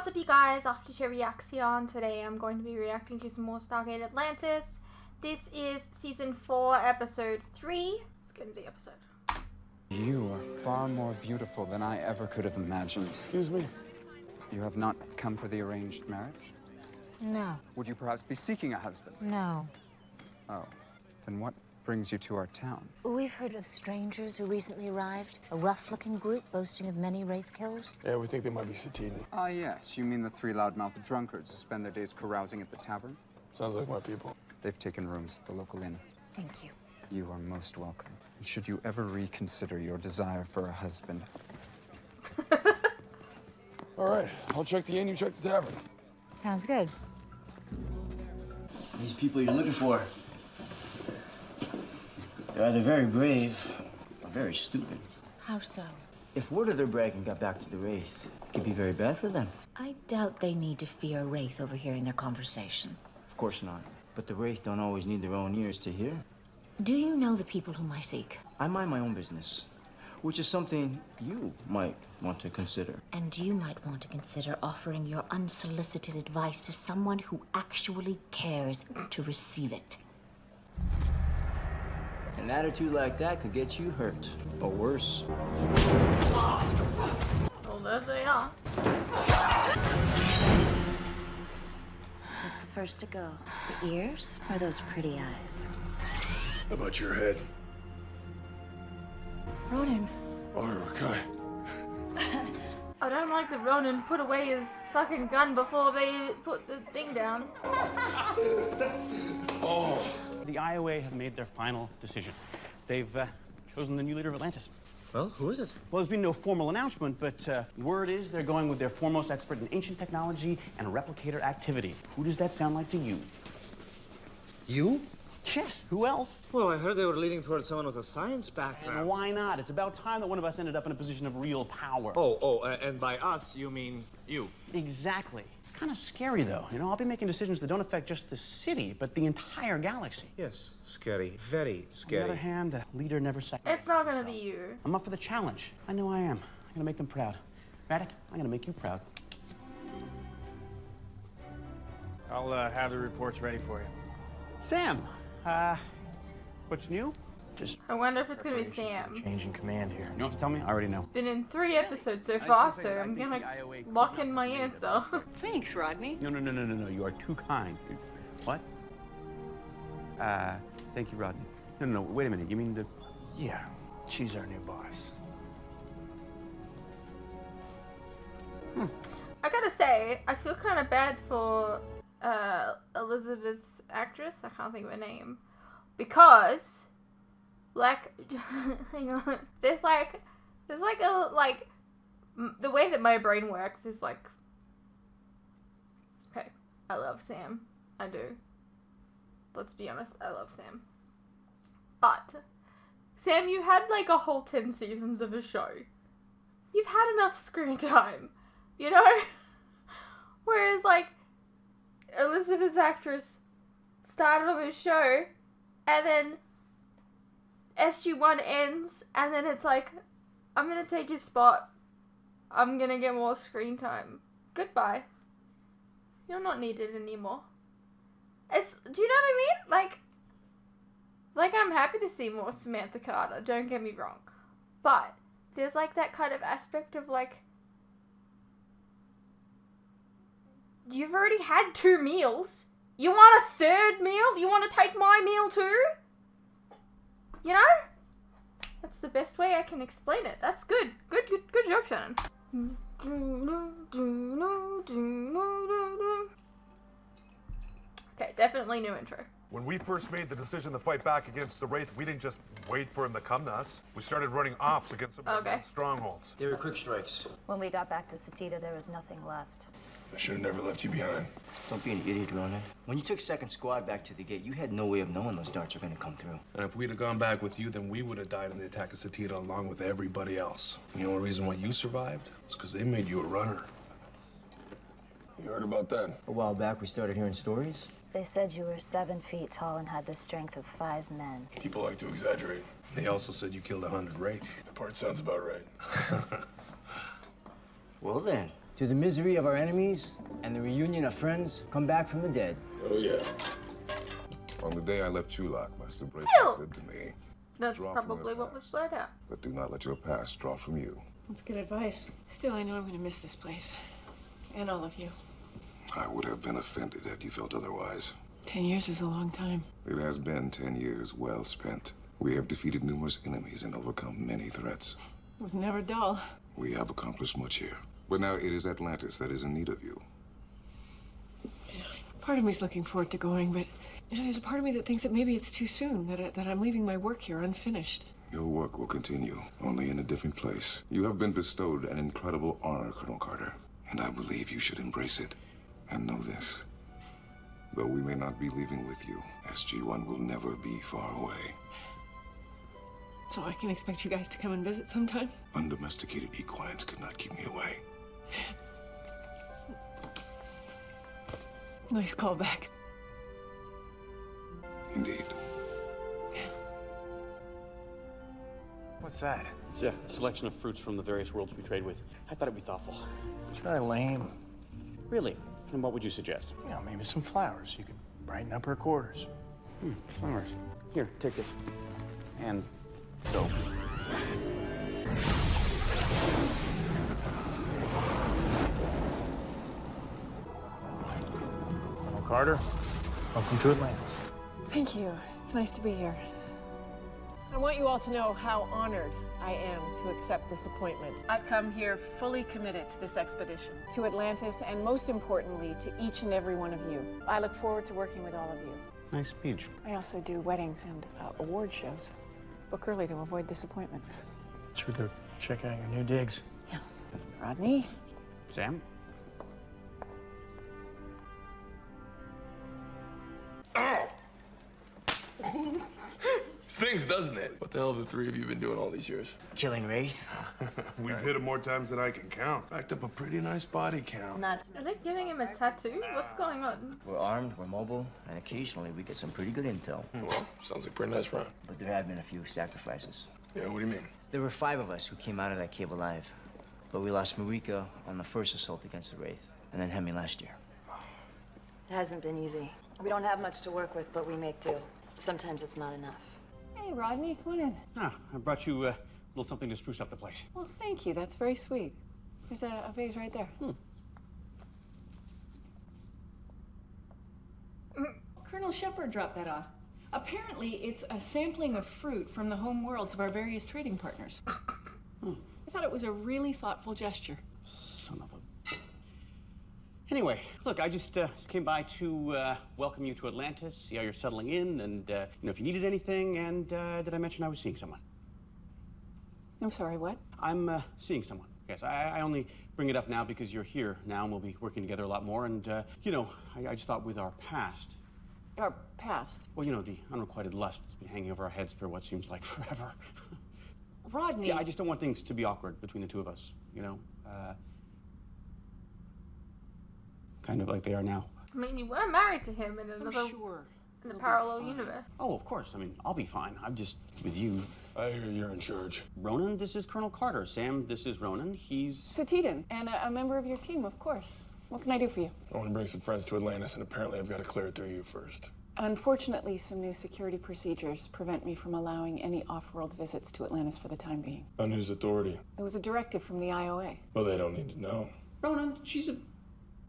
What's up, you guys? After to reaction. Today I'm going to be reacting to some more Stargate Atlantis. This is season 4, episode 3. Let's get into the episode. You are far more beautiful than I ever could have imagined. Excuse me? You have not come for the arranged marriage? No. Would you perhaps be seeking a husband? No. Oh, then what brings you to our town? We've heard of strangers who recently arrived. A rough-looking group boasting of many Wraith kills. Yeah, we think they might be Satine. Ah, yes. You mean the 3 loudmouthed drunkards who spend their days carousing at the tavern? Sounds like my people. They've taken rooms at the local inn. Thank you. You are most welcome. And should you ever reconsider your desire for a husband? All right, I'll check the inn, you check the tavern. Sounds good. These people you're looking for, they're either very brave or very stupid. How so? If word of their bragging got back to the Wraith, it could be very bad for them. I doubt they need to fear a Wraith overhearing their conversation. Of course not. But the Wraith don't always need their own ears to hear. Do you know the people whom I seek? I mind my own business, which is something you might want to consider. And you might want to consider offering your unsolicited advice to someone who actually cares to receive it. An attitude like that could get you hurt, or worse. Well, there they are. Who's the first to go? The ears or those pretty eyes? How about your head? Ronan. Okay. I don't like that Ronan put away his fucking gun before they put the thing down. Oh. The IOA have made their final decision. They've chosen the new leader of Atlantis. Well, who is it? Well, there's been no formal announcement, but word is they're going with their foremost expert in ancient technology and replicator activity. Who does that sound like to you? You? Yes, who else? Well, I heard they were leaning towards someone with a science background. And why not? It's about time that one of us ended up in a position of real power. And by us, you mean you. Exactly. It's kind of scary, though. You know, I'll be making decisions that don't affect just the city, but the entire galaxy. Yes, scary. Very scary. On the other hand, a leader never sacrifices. It's not gonna be you. I'm up for the challenge. I know I am. I'm gonna make them proud. Radek, I'm gonna make you proud. I'll have the reports ready for you. Sam, what's new? Just I wonder if it's gonna be Sam. changing command here. You don't have to tell me? I already know. Been in 3 episodes so far, so I'm gonna lock in my answer. Thanks, Rodney. No. You are too kind. What? Thank you, Rodney. No. Wait a minute. You mean the... Yeah, she's our new boss. I gotta say, I feel kind of bad for Elizabeth's actress. I can't think of her name. Because, like, hang on. There's like the way that my brain works is like, okay, I love Sam. I do. Let's be honest, I love Sam. But, Sam, you had like a whole 10 seasons of a show. You've had enough screen time, you know? Whereas, like, Elizabeth's actress started on this show, and then SG1 ends, and then it's like, I'm gonna take your spot. I'm gonna get more screen time. Goodbye. You're not needed anymore. Do you know what I mean? Like I'm happy to see more Samantha Carter, don't get me wrong. But there's like that kind of aspect of like, you've already had 2 meals. You want a 3rd meal? You want to take my meal too? You know? That's the best way I can explain it. That's good. Good job, Shannon. Okay, definitely new intro. When we first made the decision to fight back against the Wraith, we didn't just wait for him to come to us. We started running ops against some of their strongholds. They were quick strikes. When we got back to Satita, there was nothing left. I should have never left you behind. Don't be an idiot, Ronan. When you took 2nd Squad back to the gate, you had no way of knowing those darts were gonna come through. And if we'd have gone back with you, then we would have died in the attack of Satita along with everybody else. The only reason why you survived is because they made you a runner. You heard about that? A while back, we started hearing stories. They said you were 7 feet tall and had the strength of 5 men. People like to exaggerate. They also said you killed 100 Wraith. The part sounds about right. Well then, To the misery of our enemies and the reunion of friends come back from the dead. Oh, yeah. On the day I left Chulak, Master Break said to me, That's "Draw from probably your what was past, blurred out. but do not let your past draw from you." That's good advice. Still, I know I'm gonna miss this place. And all of you. I would have been offended had you felt otherwise. 10 years is a long time. It has been 10 years well spent. We have defeated numerous enemies and overcome many threats. It was never dull. We have accomplished much here. But now it is Atlantis that is in need of you. Part of me's looking forward to going, but there's a part of me that thinks that maybe it's too soon, that I'm leaving my work here unfinished. Your work will continue, only in a different place. You have been bestowed an incredible honor, Colonel Carter, and I believe you should embrace it. And know this, though we may not be leaving with you, SG-1 will never be far away. So I can expect you guys to come and visit sometime? Undomesticated equines could not keep me away. Nice callback. Indeed. What's that? It's a selection of fruits from the various worlds we trade with. I thought it'd be thoughtful. Try lame. Really? And what would you suggest? You know, maybe some flowers. You could brighten up her quarters. Flowers. Here, take this. And go. Colonel Carter, welcome to Atlantis. Thank you. It's nice to be here. I want you all to know how honored I am to accept this appointment. I've come here fully committed to this expedition, to Atlantis, and most importantly, to each and every one of you. I look forward to working with all of you. Nice speech. I also do weddings and award shows. Book early to avoid disappointment. Should we go check out your new digs? Yeah. Rodney? Sam? Stings, doesn't it? What the hell have the three of you been doing all these years? Killing Wraith? We've hit him more times than I can count. Backed up a pretty nice body count. Are they giving him a tattoo? What's going on? We're armed, we're mobile, and occasionally we get some pretty good intel. Well, sounds like a pretty nice run. But there have been a few sacrifices. Yeah, what do you mean? There were 5 of us who came out of that cave alive. But we lost Marika on the first assault against the Wraith, and then Hemi last year. It hasn't been easy. We don't have much to work with, but we make do. Sometimes it's not enough. Hey, Rodney, come on in. Ah, I brought you a little something to spruce up the place. Well, thank you. That's very sweet. There's a vase right there. Colonel Sheppard dropped that off. Apparently, it's a sampling of fruit from the home worlds of our various trading partners. I thought it was a really thoughtful gesture. Son of a... Anyway, look, I just came by to welcome you to Atlantis, see how you're settling in, and, you know, if you needed anything, and did I mention I was seeing someone? I'm sorry, what? I'm seeing someone. Yes, I only bring it up now because you're here now, and we'll be working together a lot more, and, you know, I just thought with our past... Our past? Well, you know, the unrequited lust that's been hanging over our heads for what seems like forever. Rodney... Yeah, I just don't want things to be awkward between the two of us, you know? Kind of like they are now. I mean, you were married to him in another, in a parallel universe. Oh, of course. I mean, I'll be fine. I'm just with you. I hear you're in charge. Ronan, this is Colonel Carter. Sam, this is Ronan. He's... Satidin, and a member of your team, of course. What can I do for you? I want to bring some friends to Atlantis, and apparently I've got to clear it through you first. Unfortunately, some new security procedures prevent me from allowing any off-world visits to Atlantis for the time being. On whose authority? It was a directive from the IOA. Well, they don't need to know. Ronan, she's a...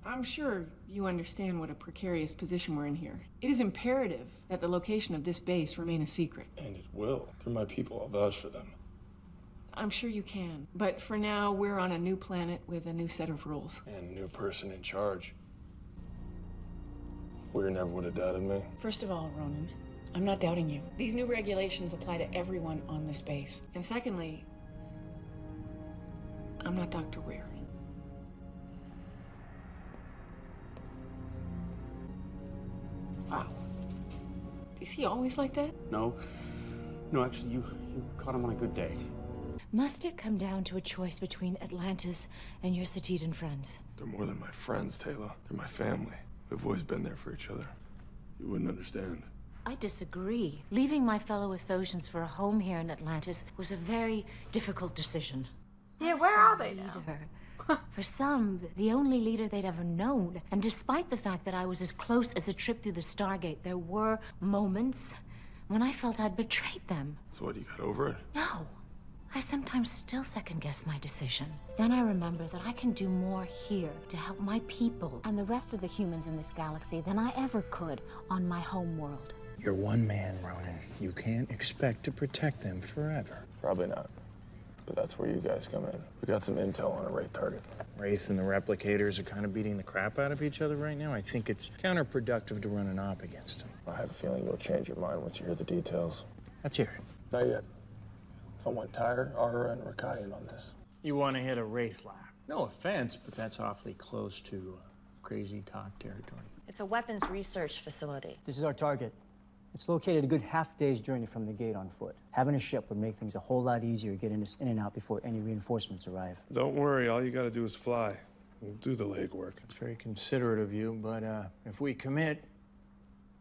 I'm sure you understand what a precarious position we're in here. It is imperative that the location of this base remain a secret. And it will. They're my people. I'll vouch for them. I'm sure you can. But for now, we're on a new planet with a new set of rules. And a new person in charge. Weir never would have doubted me. First of all, Ronan, I'm not doubting you. These new regulations apply to everyone on this base. And secondly, I'm not Dr. Weir. Wow. Is he always like that? No. No, actually, you caught him on a good day. Must it come down to a choice between Atlantis and your Satidin friends? They're more than my friends, Taylor. They're my family. We've always been there for each other. You wouldn't understand. I disagree. Leaving my fellow Athosians for a home here in Atlantis was a very difficult decision. Yeah, where are they now? For some, the only leader they'd ever known. And despite the fact that I was as close as a trip through the Stargate, there were moments when I felt I'd betrayed them. So what, you got over it? No. I sometimes still second-guess my decision. Then I remember that I can do more here to help my people and the rest of the humans in this galaxy than I ever could on my home world. You're one man, Ronan. You can't expect to protect them forever. Probably not. But that's where you guys come in. We got some intel on a Wraith target. Wraith and the replicators are kind of beating the crap out of each other right now. I think it's counterproductive to run an op against them. I have a feeling you'll change your mind once you hear the details. Let's hear it. Not yet. I want Tyre, Ara, and Rakai in on this. You want to hit a Wraith lab. No offense, but that's awfully close to crazy talk territory. It's a weapons research facility. This is our target. It's located a good half-day's journey from the gate on foot. Having a ship would make things a whole lot easier getting us in and out before any reinforcements arrive. Don't worry, all you gotta do is fly. We'll do the legwork. It's very considerate of you, but if we commit,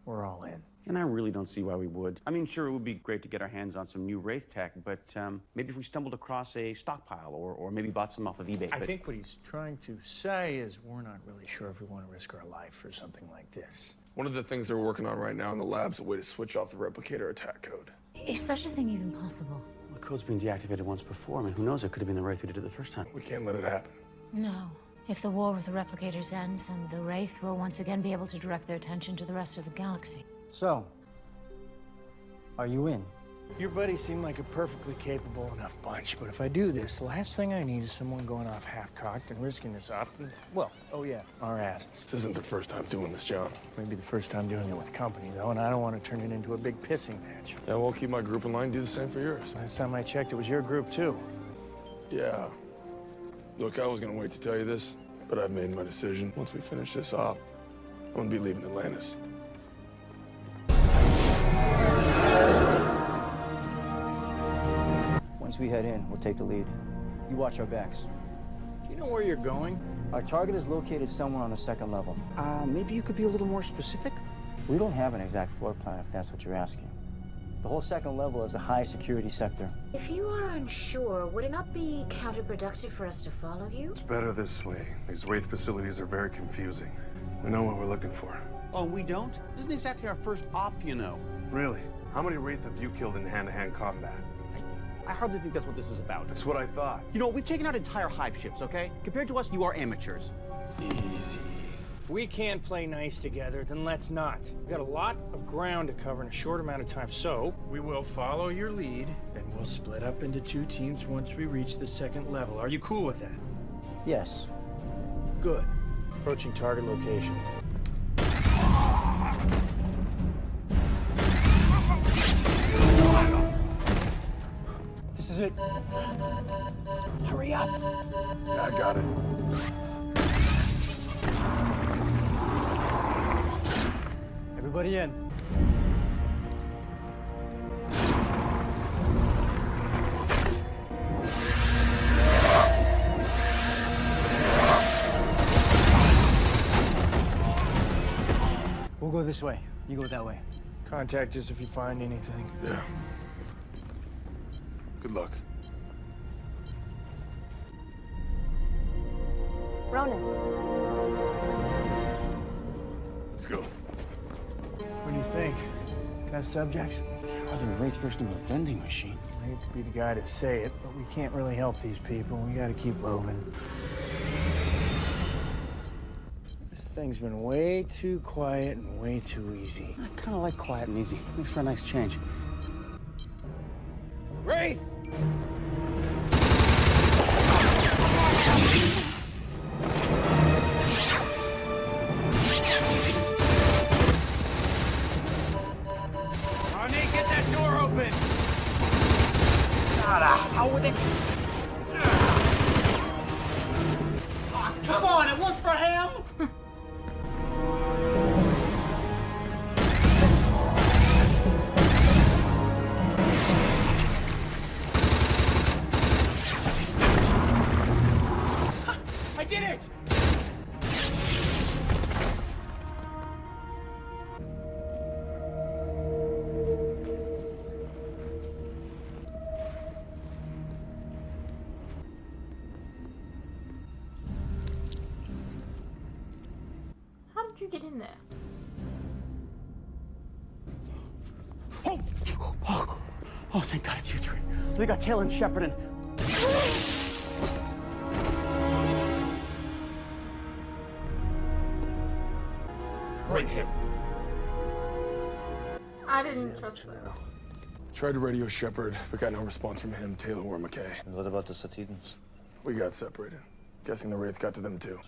we're all in. And I really don't see why we would. I mean, sure, it would be great to get our hands on some new Wraith tech, but maybe if we stumbled across a stockpile or maybe bought some off of eBay. I think what he's trying to say is we're not really sure if we want to risk our life for something like this. One of the things they're working on right now in the lab's a way to switch off the replicator attack code. Is such a thing even possible? The code's been deactivated once before. I mean, who knows? It could have been the Wraith who did it the first time. We can't let it happen. No. If the war with the replicators ends, then the Wraith will once again be able to direct their attention to the rest of the galaxy. So, are you in? Your buddies seem like a perfectly capable enough bunch, but if I do this, the last thing I need is someone going off half-cocked and risking this up and, well, oh yeah, our asses. This isn't the first time doing this, John. Maybe the first time doing it with company, though, and I don't want to turn it into a big pissing match. Yeah, we'll keep my group in line, do the same for yours. Last time I checked, it was your group, too. Yeah. Look, I was gonna wait to tell you this, but I've made my decision. Once we finish this op, I'm gonna be leaving Atlantis. Once we head in, we'll take the lead. You watch our backs. Do you know where you're going? Our target is located somewhere on the second level. Maybe you could be a little more specific? We don't have an exact floor plan, if that's what you're asking. The whole second level is a high-security sector. If you are unsure, would it not be counterproductive for us to follow you? It's better this way. These Wraith facilities are very confusing. We know what we're looking for. Oh, we don't? This isn't exactly our first op, you know. Really? How many Wraith have you killed in hand-to-hand combat? I hardly think that's what this is about. That's what I thought. You know, we've taken out entire hive ships, okay? Compared to us, you are amateurs. Easy. If we can't play nice together, then let's not. We've got a lot of ground to cover in a short amount of time, so we will follow your lead, then we'll split up into 2 teams once we reach the second level. Are you cool with that? Yes. Good. Approaching target location. This is it. Hurry up. I got it. Everybody in. We'll go this way. You go that way. Contact us if you find anything. Yeah. Good luck. Ronan. Let's go. What do you think? Got subjects? Oh, the Wraith's version of a vending machine. I hate to be the guy to say it, but we can't really help these people. We gotta keep moving. This thing's been way too quiet and way too easy. I kind of like quiet and easy. Makes for a nice change. Wraith! Ronnie, get that door open! Ah, the hell with it! Oh, come on, it worked for him! I did it! you get in there? Oh, thank God it's you three. They got Taylor and Sheppard and... Bring him. I didn't trust them. Tried to radio Sheppard, but got no response from him, Taylor, or McKay. And what about the Satidans? We got separated. Guessing the Wraith got to them too.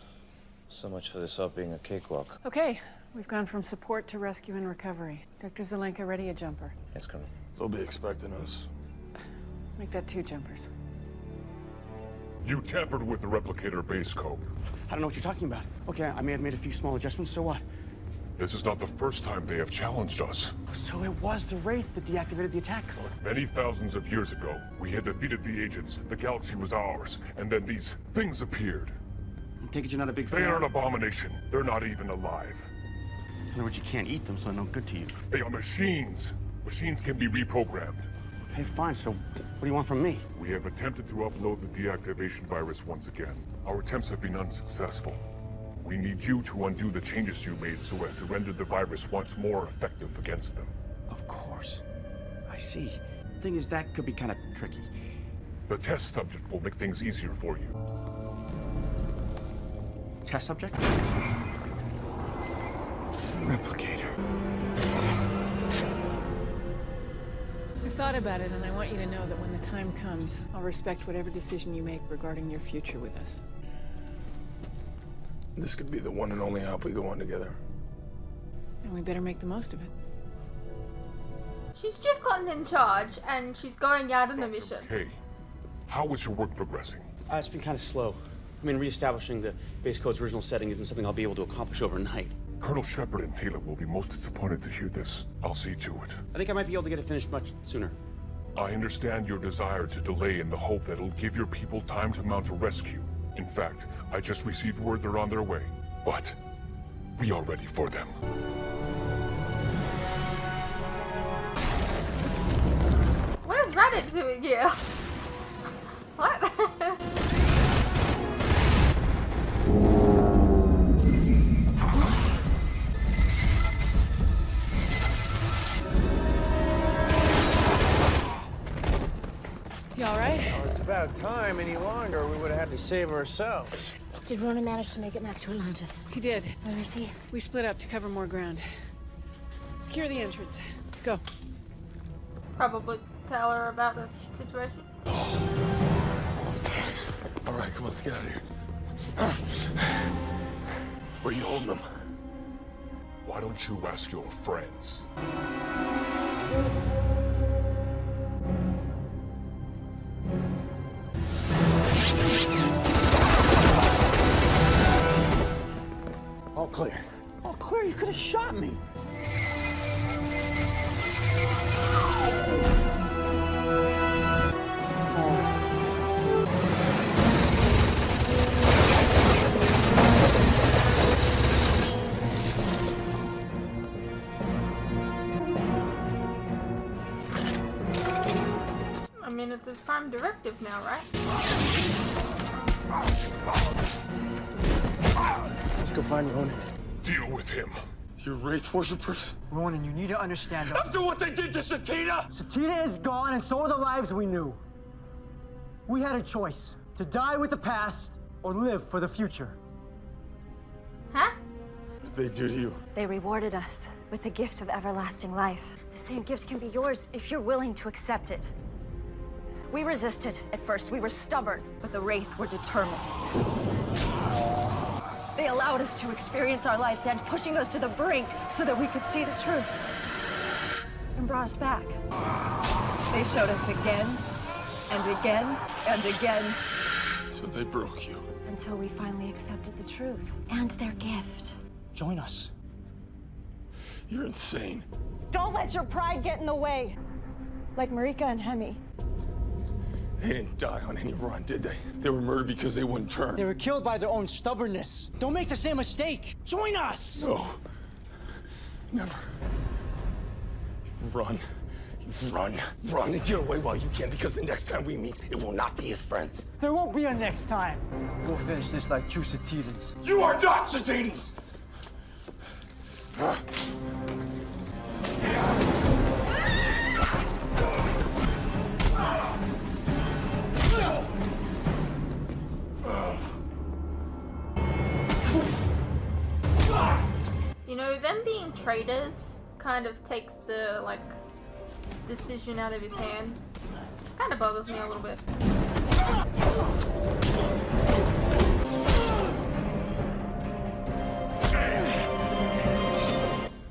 So much for this all being a cakewalk. Okay, we've gone from support to rescue and recovery. Dr. Zelenka, ready a jumper. Yes, Colonel. They'll be expecting us. Make that 2 jumpers. You tampered with the replicator base code. I don't know what you're talking about. Okay, I may have made a few small adjustments, so what? This is not the first time they have challenged us. So it was the Wraith that deactivated the attack code. Many thousands of years ago, we had defeated the agents. The galaxy was ours. And then these things appeared. I take it you're not a big fan? They are an abomination. They're not even alive. In other words, you can't eat them, so they're no good to you. They are machines. Machines can be reprogrammed. Okay, fine. So what do you want from me? We have attempted to upload the deactivation virus once again. Our attempts have been unsuccessful. We need you to undo the changes you made so as to render the virus once more effective against them. Of course. I see. Thing is, that could be kind of tricky. The test subject will make things easier for you. Test subject? Replicator. I've thought about it, and I want you to know that when the time comes, I'll respect whatever decision you make regarding your future with us. This could be the one and only hop we go on together. And we better make the most of it. She's just gotten in charge, and she's going out on a mission. Hey, how is your work progressing? It's been kind of slow. I mean, reestablishing the base code's original setting isn't something I'll be able to accomplish overnight. Colonel Sheppard and Taylor will be most disappointed to hear this. I'll see to it. I think I might be able to get it finished much sooner. I understand your desire to delay in the hope that it'll give your people time to mount a rescue. In fact, I just received word they're on their way. But we are ready for them. What is Reddit doing here? What? You all right? Well, it's about time. Any longer, we would have had to save ourselves. Did Ronan manage to make it back to Atlantis? He did. Where is he? We split up to cover more ground. Secure the entrance. Go. Probably tell her about the situation. All right, come on, let's get out of here. Where are you holding them? Why don't you ask your friends? All clear. All clear? You could have shot me. I mean, it's his prime directive now, right? Let's go find Ronan. Deal with him. You're Wraith worshippers? Ronan, you need to understand. After what they did to Satida! Satida is gone, and so are the lives we knew. We had a choice: to die with the past or live for the future. Huh? What did they do to you? They rewarded us with the gift of everlasting life. The same gift can be yours if you're willing to accept it. We resisted at first. We were stubborn, but the Wraith were determined. They allowed us to experience our life's end, pushing us to the brink so that we could see the truth, and brought us back. They showed us again, and again, and again. Until they broke you. Until we finally accepted the truth and their gift. Join us. You're insane. Don't let your pride get in the way. Like Marika and Hemi. They didn't die on any run, did they? They were murdered because they wouldn't turn. They were killed by their own stubbornness. Don't make the same mistake. Join us! No. Never. Run. Run. Run and get away while you can, because the next time we meet, it will not be as friends. There won't be a next time. We'll finish this like true Satidans. You are not Satidans! You know, them being traitors kind of takes the, like, decision out of his hands. Kind of bothers me a little bit.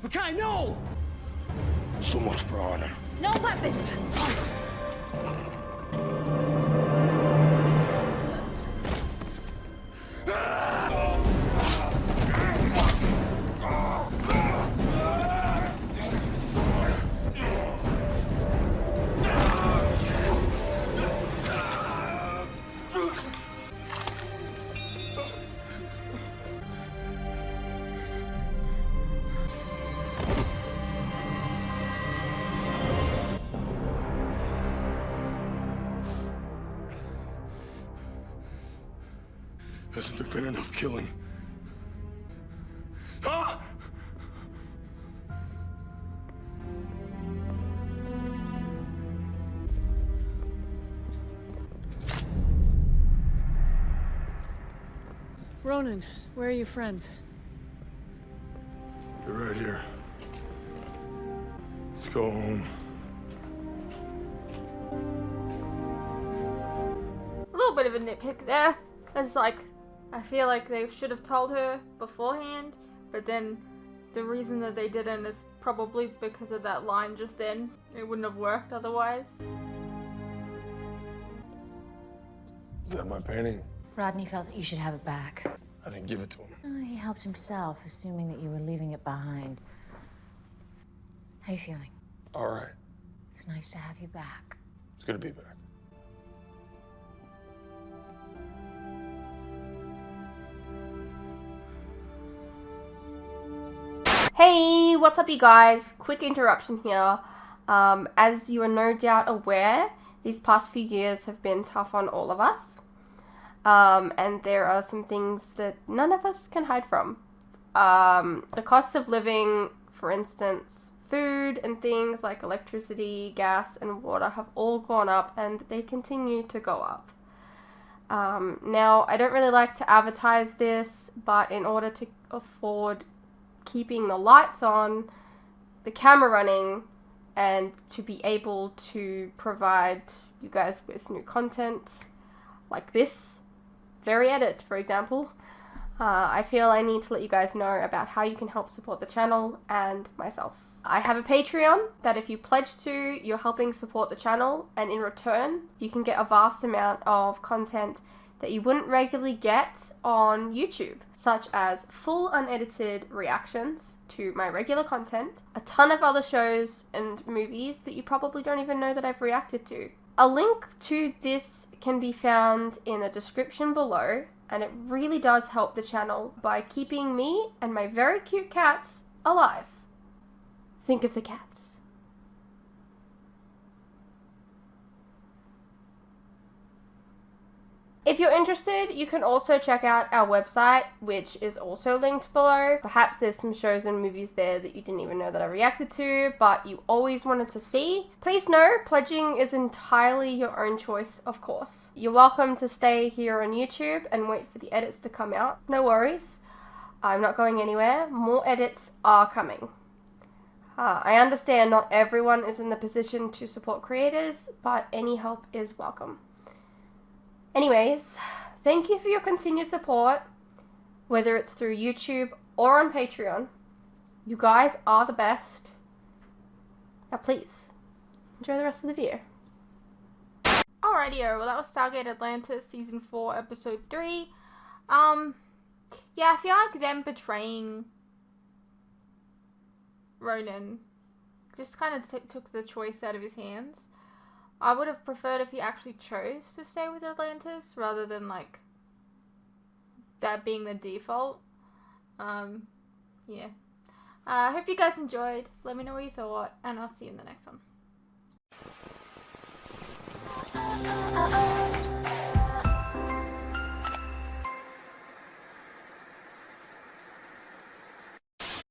Okay, no! So much for honor. No weapons! Hasn't there been enough killing? Huh? Ronan, where are your friends? They're right here. Let's go home. A little bit of a nitpick there. It's like, I feel like they should have told her beforehand, but then the reason that they didn't is probably because of that line just then. It wouldn't have worked otherwise. Is that my painting? Rodney felt that you should have it back. I didn't give it to him. Oh, he helped himself, assuming that you were leaving it behind. How you feeling? All right. It's nice to have you back. It's good to be back. Hey, what's up you guys? Quick interruption here. As you are no doubt aware, these past few years have been tough on all of us. And there are some things that none of us can hide from. The cost of living, for instance, food and things like electricity, gas, and water have all gone up, and they continue to go up. Now, I don't really like to advertise this, but in order to afford keeping the lights on, the camera running, and to be able to provide you guys with new content like this very edit, for example, I feel I need to let you guys know about how you can help support the channel and myself. I have a Patreon that if you pledge to, you're helping support the channel, and in return you can get a vast amount of content that you wouldn't regularly get on YouTube, such as full unedited reactions to my regular content, a ton of other shows and movies that you probably don't even know that I've reacted to. A link to this can be found in the description below, and it really does help the channel by keeping me and my very cute cats alive. Think of the cats. If you're interested, you can also check out our website, which is also linked below. Perhaps there's some shows and movies there that you didn't even know that I reacted to, but you always wanted to see. Please know, pledging is entirely your own choice, of course. You're welcome to stay here on YouTube and wait for the edits to come out. No worries. I'm not going anywhere. More edits are coming. I understand not everyone is in the position to support creators, but any help is welcome. Anyways, thank you for your continued support, whether it's through YouTube or on Patreon. You guys are the best. Now please, enjoy the rest of the video. Alrighty, well that was Stargate Atlantis Season 4, Episode 3. Yeah, I feel like them betraying Ronan just kind of took the choice out of his hands. I would have preferred if he actually chose to stay with Atlantis rather than like that being the default. Yeah. I hope you guys enjoyed. Let me know what you thought, and I'll see you in the next one.